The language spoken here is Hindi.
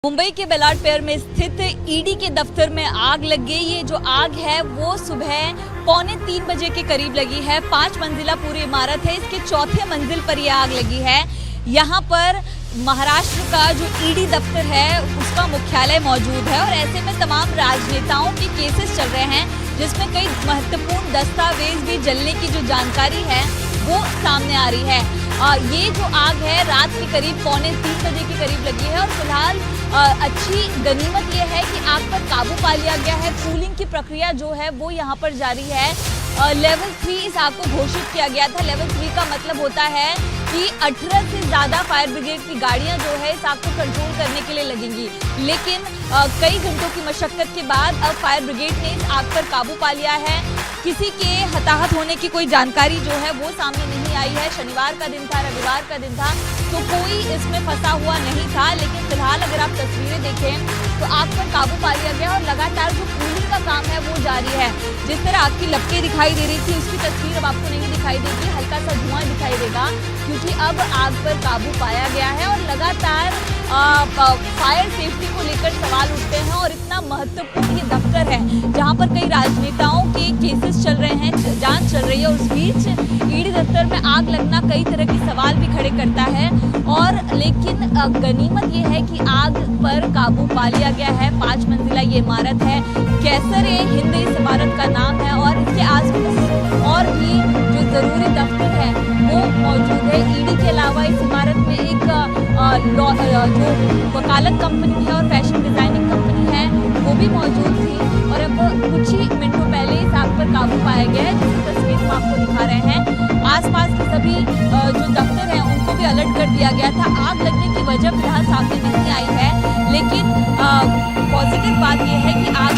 मुंबई के बेलाड पेयर में स्थित ईडी के दफ्तर में आग लग गई। ये जो आग है वो सुबह 2:45 बजे के करीब लगी है। 5 मंजिला पूरी इमारत है, इसके चौथे मंजिल पर यह आग लगी है। यहाँ पर महाराष्ट्र का जो ईडी दफ्तर है उसका मुख्यालय मौजूद है और ऐसे में तमाम राजनेताओं के केसेस चल रहे हैं, जिसमें कई महत्वपूर्ण दस्तावेज भी जलने की जो जानकारी है वो सामने आ रही है। ये जो आग है रात के करीब 2:45 बजे के करीब लगी है और फिलहाल अच्छी गनीमत ये है कि आग पर काबू पा लिया गया है। कूलिंग की प्रक्रिया जो है वो यहाँ पर जारी है। लेवल 3 इस आग को घोषित किया गया था। लेवल 3 का मतलब होता है कि 18 से ज़्यादा फायर ब्रिगेड की गाड़ियाँ जो है इस आग को कंट्रोल करने के लिए लगेंगी, लेकिन कई घंटों की मशक्कत के बाद अब फायर ब्रिगेड ने इस आग पर काबू पा लिया है। किसी के हताहत होने की कोई जानकारी जो है वो सामने नहीं आई है। शनिवार का दिन था, रविवार का दिन था, तो कोई इसमें फंसा हुआ नहीं था, लेकिन फिलहाल अगर आप तस्वीरें देखें तो आग पर काबू पा लिया गया और लगातार जो कूलिंग का काम है वो जारी है। जिस तरह आग की लपटें दिखाई दे रही थी उसकी तस्वीर अब आपको नहीं दिखाई देगी, हल्का सा धुआं दिखाई देगा, क्योंकि अब आग पर काबू पाया गया है और लगातार फायर सेफ्टी को लेकर सवाल उठते हैं। और इतना महत्वपूर्ण ये दफ्तर है जहां पर कई राजनेताओं के केसेस चल रहे हैं, जांच चल रही है, उस बीच ईडी दफ्तर में आग लगना कई तरह के सवाल भी खड़े करता है। और लेकिन गनीमत ये है कि आग पर काबू पा लिया गया है। 5 मंजिला ये इमारत है, कैसर-ए-हिंद इस इमारत का नाम है और इसके आसपास और भी जो जरूरी दफ्तर है वो मौजूद है। ईडी के अलावा इस इमारत में एक जो वकालत कंपनी है और फैशन डिजाइनिंग कंपनी है वो भी मौजूद थी और अब कुछ ही मिनटों पहले इस आग पर काबू पाया गया है, जिसकी तस्वीर हम आपको दिखा रहे हैं। आसपास के सभी जो दफ्तर हैं उनको भी अलर्ट कर दिया गया था। आग लगने की वजह फिलहाल सामने नहीं आई है, लेकिन पॉजिटिव बात यह है कि आग